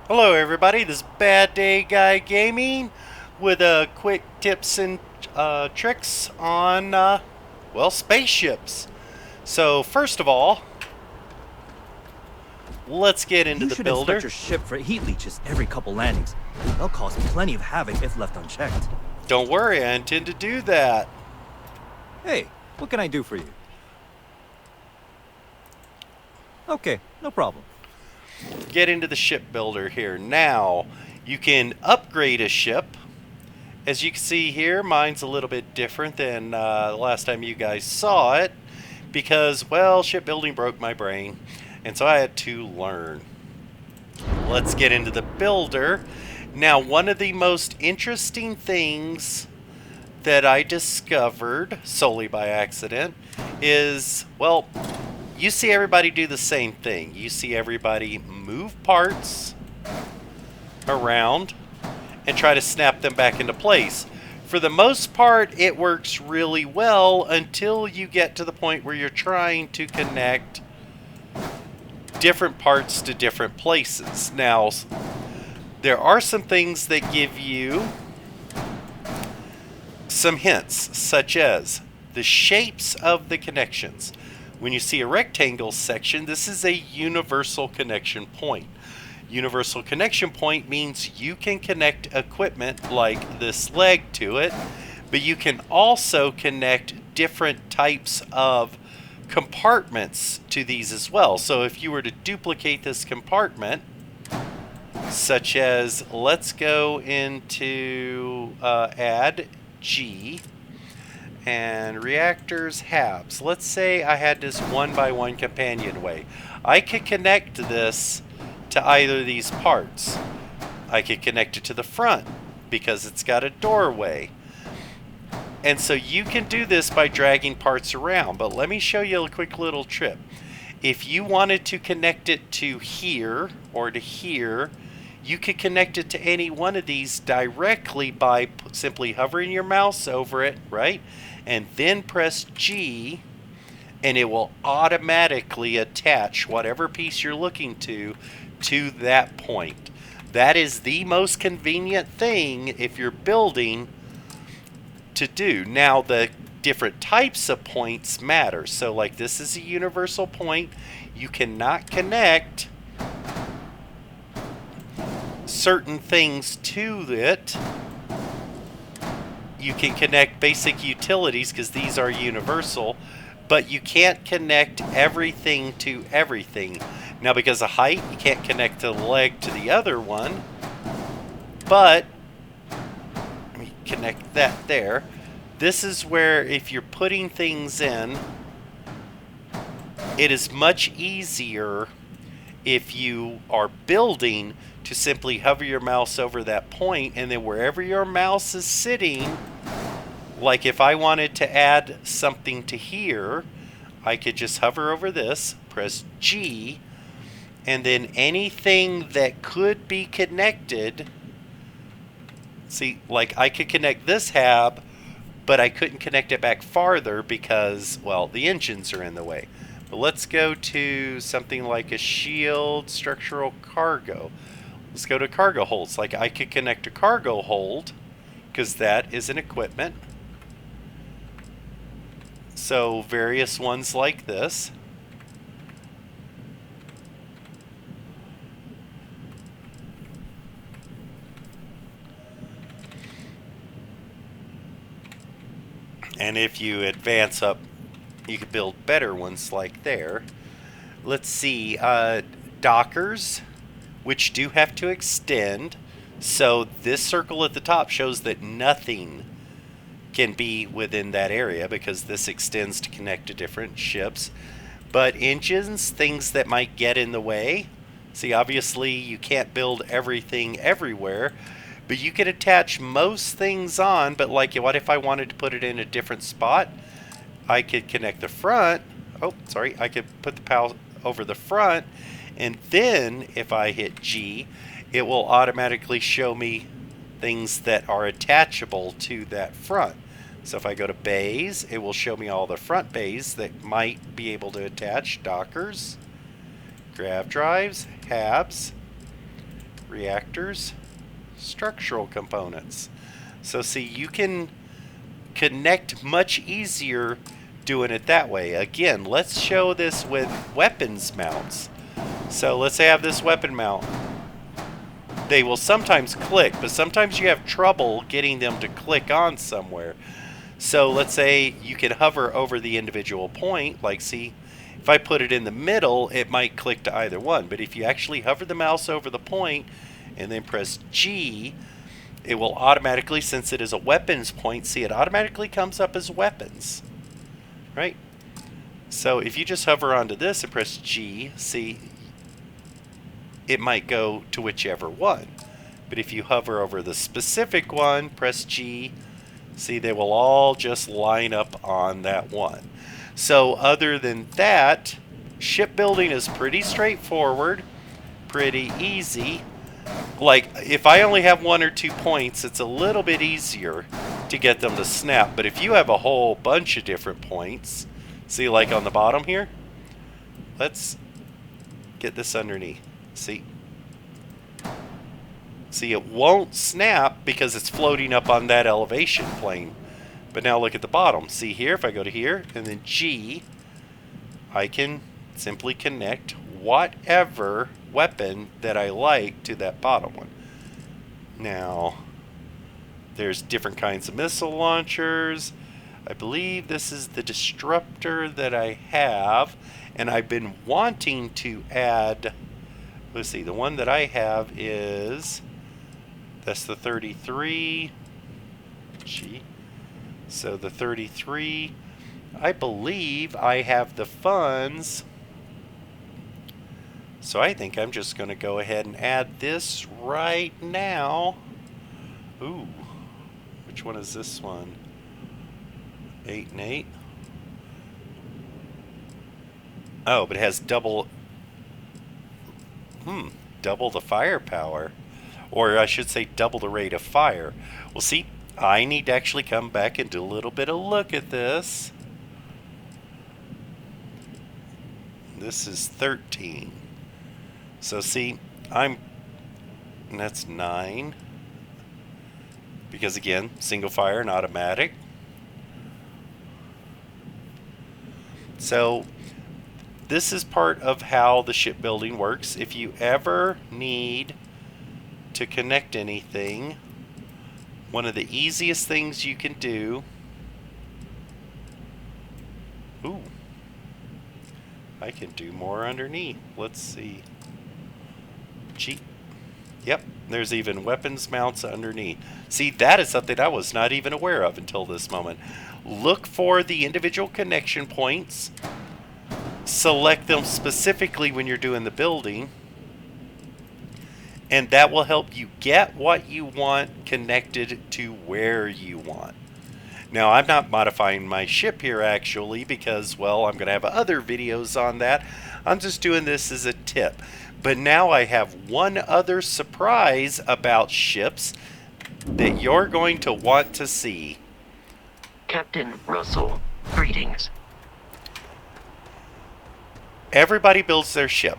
Hello everybody, this is Bad Day Guy Gaming with quick tips and tricks on, well, spaceships. So first of all, let's get into You the should inspect builder. your ship for heat leeches every couple landings. They'll cause plenty of havoc if left unchecked. Don't worry, I intend to do that. Hey, what can I do for you? Okay, no problem. Get into the ship builder here. Now, you can upgrade a ship. As you can see here, mine's a little bit different than the last time you guys saw it because, well, shipbuilding broke my brain, and so I had to learn. Let's get into the builder. Now, one of the most interesting things that I discovered solely by accident is, well, you see everybody do the same thing. You see everybody move parts around and try to snap them back into place. For the most part, it works really well until you get to the point where you're trying to connect different parts to different places. Now, there are some things that give you some hints, such as the shapes of the connections. When you see a rectangle section, this is a universal connection point. Universal connection point means you can connect equipment like this leg to it, but you can also connect different types of compartments to these as well. So if you were to duplicate this compartment, such as, let's go into add G and reactors halves. Let's say I had this 1x1 companionway. I could connect this to either of these parts. I could connect it to the front because it's got a doorway. And so you can do this by dragging parts around, but let me show you a quick little trick. If you wanted to connect it to here or to here, you could connect it to any one of these directly by simply hovering your mouse over it, right? And then press G, and it will automatically attach whatever piece you're looking to that point. That is the most convenient thing if you're building to do. Now, the different types of points matter. So, like, this is a universal point. You cannot connect certain things to it. You can connect basic utilities because these are universal, but you can't connect everything to everything. Now, because of height, you can't connect the leg to the other one, but let me connect that there. This is where, if you're putting things in, it is much easier if you are building to simply hover your mouse over that point, and then wherever your mouse is sitting, like if I wanted to add something to here, I could just hover over this, press G, and then anything that could be connected, see, like I could connect this hab, but I couldn't connect it back farther because, well, the engines are in the way. But let's go to something like a shield structural cargo. Let's go to cargo holds. Like I could connect a cargo hold because that is an equipment. So various ones like this. And if you advance up, you could build better ones like there. Let's see, dockers, which do have to extend. So this circle at the top shows that nothing can be within that area because this extends to connect to different ships. But engines, things that might get in the way. See, obviously you can't build everything everywhere, but you could attach most things on. But like, what if I wanted to put it in a different spot? I could connect the front. Oh, sorry. I could put the PAL over the front, and then if I hit G, it will automatically show me things that are attachable to that front. So if I go to bays, it will show me all the front bays that might be able to attach dockers, grav drives, habs, reactors, structural components. So see, you can connect much easier doing it that way. Again, let's show this with weapons mounts. So let's say I have this weapon mount. They will sometimes click, but sometimes you have trouble getting them to click on somewhere. So let's say you can hover over the individual point, like see, if I put it in the middle, it might click to either one. But if you actually hover the mouse over the point and then press G, it will automatically, since it is a weapons point, see, it automatically comes up as weapons, right? So if you just hover onto this and press G, see, it might go to whichever one. But if you hover over the specific one, press G, see, they will all just line up on that one. So other than that, shipbuilding is pretty straightforward, pretty easy. Like, if I only have 1 or 2 points, it's a little bit easier to get them to snap. But if you have a whole bunch of different points, see, like on the bottom here, let's get this underneath. See, it won't snap because it's floating up on that elevation plane. But now look at the bottom. See here, if I go to here and then G, I can simply connect whatever weapon that I like to that bottom one. Now, there's different kinds of missile launchers. I believe this is the disruptor that I have, and I've been wanting to add, let's see, the one that I have is, that's the 33. G. So the 33, I believe I have the funds. So I think I'm just going to go ahead and add this right now. Ooh, which one is this one? 8 and 8. Oh, but it has double the firepower. Or I should say double the rate of fire. Well, see, I need to actually come back and do a little bit of look at this. This is 13. So see, and that's 9. Because again, single fire and automatic. So this is part of how the shipbuilding works. If you ever need to connect anything, one of the easiest things you can do, ooh, I can do more underneath. Let's see. G. Yep, there's even weapons mounts underneath. See, that is something I was not even aware of until this moment. Look for the individual connection points. Select them specifically when you're doing the building. And that will help you get what you want connected to where you want. Now, I'm not modifying my ship here actually because, well, I'm going to have other videos on that. I'm just doing this as a tip. But now I have one other surprise about ships that you're going to want to see. Captain Russell, greetings. Everybody builds their ship.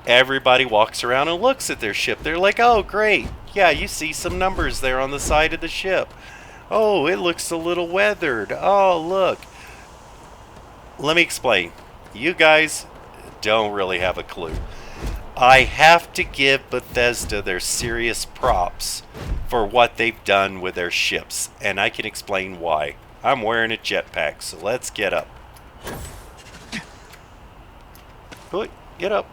Everybody walks around and looks at their ship. They're like, oh, great. Yeah, you see some numbers there on the side of the ship. Oh, it looks a little weathered. Oh, look. Let me explain. You guys don't really have a clue. I have to give Bethesda their serious props for what they've done with their ships, and I can explain why. I'm wearing a jetpack, so let's get up. Get up.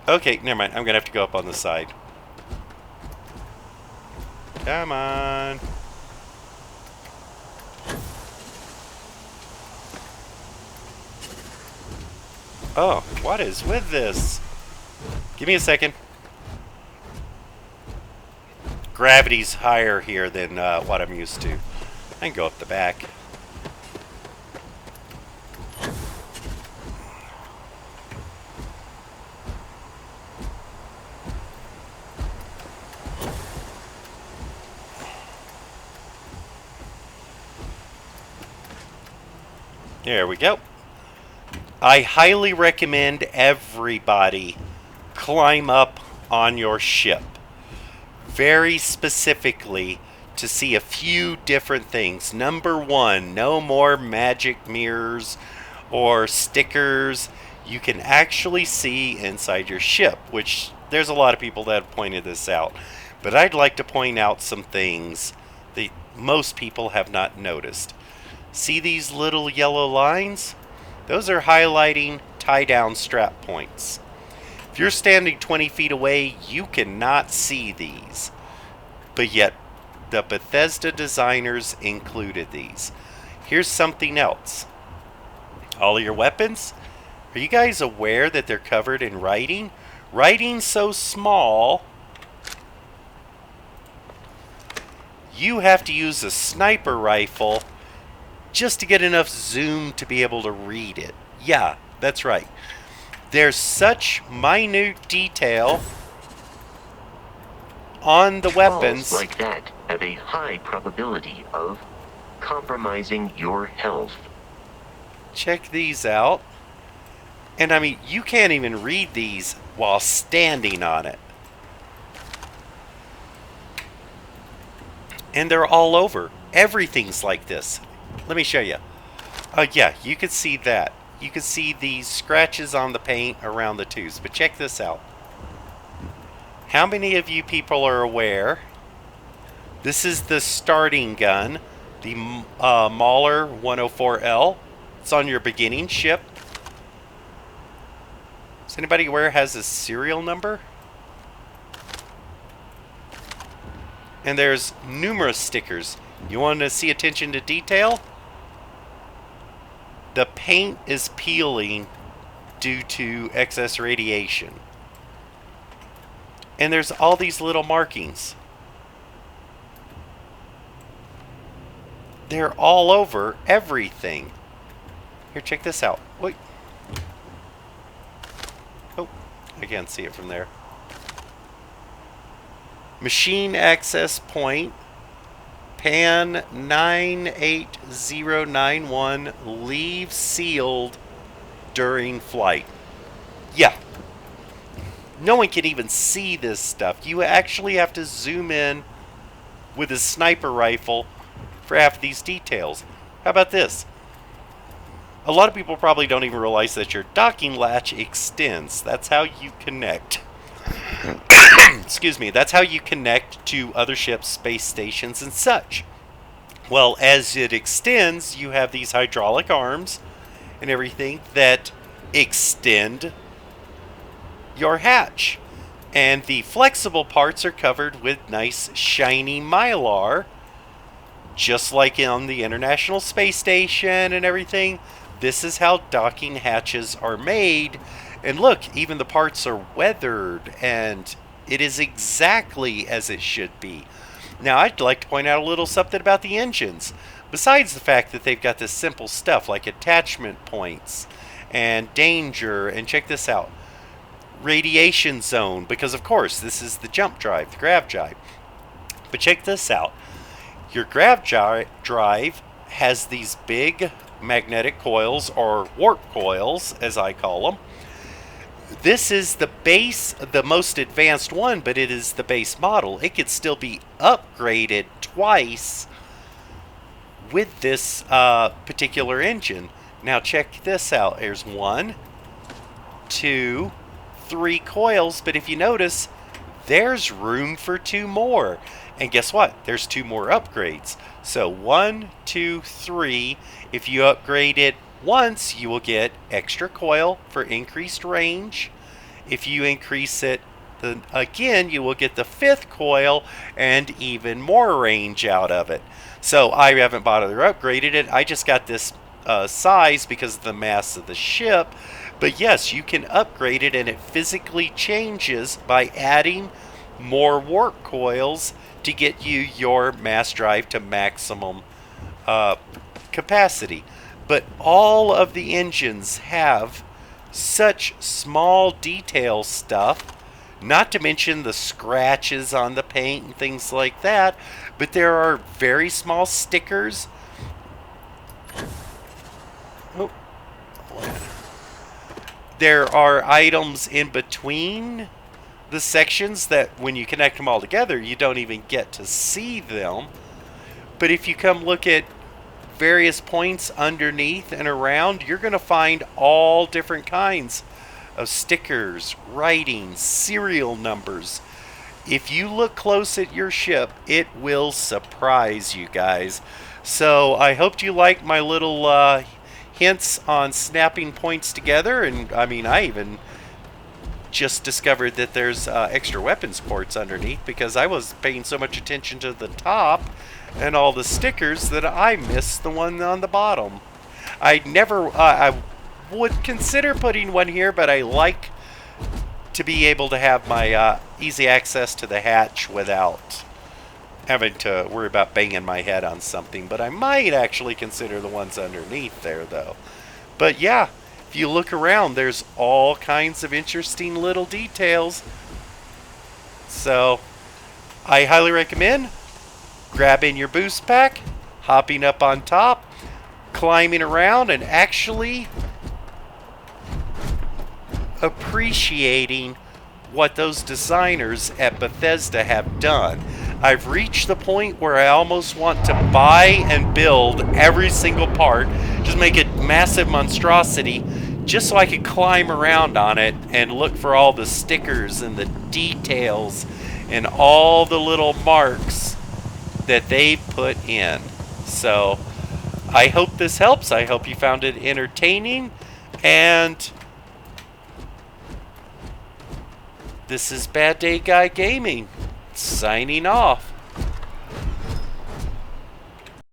Okay, never mind. I'm going to have to go up on the side. Come on. Oh, what is with this? Give me a second. Gravity's higher here than what I'm used to. I can go up the back. There we go. I highly recommend everybody climb up on your ship. Very specifically to see a few different things. Number one, no more magic mirrors or stickers. You can actually see inside your ship, which there's a lot of people that have pointed this out. But I'd like to point out some things that most people have not noticed. See these little yellow lines? Those are highlighting tie-down strap points. If you're standing 20 feet away, you cannot see these. But yet, the Bethesda designers included these. Here's something else. All of your weapons, are you guys aware that they're covered in writing? Writing so small, you have to use a sniper rifle just to get enough zoom to be able to read it. Yeah, that's right. There's such minute detail on the weapons. Falls like that have a high probability of compromising your health. Check these out. And I mean, you can't even read these while standing on it. And they're all over. Everything's like this. Let me show you. Yeah, you can see that. You can see these scratches on the paint around the tubes. But check this out. How many of you people are aware? This is the starting gun, the Mauler 104L. It's on your beginning ship. Is anybody aware it has a serial number? And there's numerous stickers. You want to see attention to detail? The paint is peeling due to excess radiation. And there's all these little markings. They're all over everything. Here, check this out. Wait. Oh, I can't see it from there. Machine access point. Pan 98091. Leave sealed during flight. Yeah. No one can even see this stuff. You actually have to zoom in with a sniper rifle for half of these details. How about this? A lot of people probably don't even realize that your docking latch extends. That's how you connect. Excuse me. That's how you connect to other ships, space stations, and such. Well, as it extends, you have these hydraulic arms and everything that extend your hatch. And the flexible parts are covered with nice shiny mylar, just like on the International Space Station and everything. This is how docking hatches are made. And look, even the parts are weathered, and it is exactly as it should be. Now, I'd like to point out a little something about the engines. Besides the fact that they've got this simple stuff like attachment points and danger, and check this out, radiation zone, because of course this is the jump drive, the grav drive. But check this out. Your grav drive has these big magnetic coils, or warp coils as I call them. This is the base, the most advanced one, but it is the base model. It could still be upgraded twice with this particular engine. Now check this out. There's 1, 2, 3 coils, but if you notice, there's room for 2 more. And guess what? There's 2 more upgrades. So 1, 2, 3. If you upgrade it once, you will get extra coil for increased range. If you increase it again, you will get the 5th coil and even more range out of it. So I haven't bothered or upgraded it. I just got this size because of the mass of the ship. But yes, you can upgrade it, and it physically changes by adding more warp coils to get you your mass drive to maximum capacity. But all of the engines have such small detail stuff, not to mention the scratches on the paint and things like that, but there are very small stickers. Oh. There are items in between the sections that when you connect them all together, you don't even get to see them. But if you come look at various points underneath and around, you're going to find all different kinds of stickers, writing, serial numbers. If you look close at your ship, it will surprise you guys. So I hoped you liked my little hints on snapping points together. And I mean, I even just discovered that there's extra weapons ports underneath because I was paying so much attention to the top and all the stickers that I missed the one on the bottom. I would consider putting one here, but I like to be able to have my easy access to the hatch without having to worry about banging my head on something. But I might actually consider the ones underneath there, though. But yeah, if you look around, there's all kinds of interesting little details. So I highly recommend grabbing your boost pack, hopping up on top, climbing around, and actually appreciating what those designers at Bethesda have done. I've reached the point where I almost want to buy and build every single part, just make it massive monstrosity, just so I could climb around on it and look for all the stickers and the details and all the little marks that they put in. So I hope this helps. I hope you found it entertaining, and this is Bad Day Guy Gaming signing off.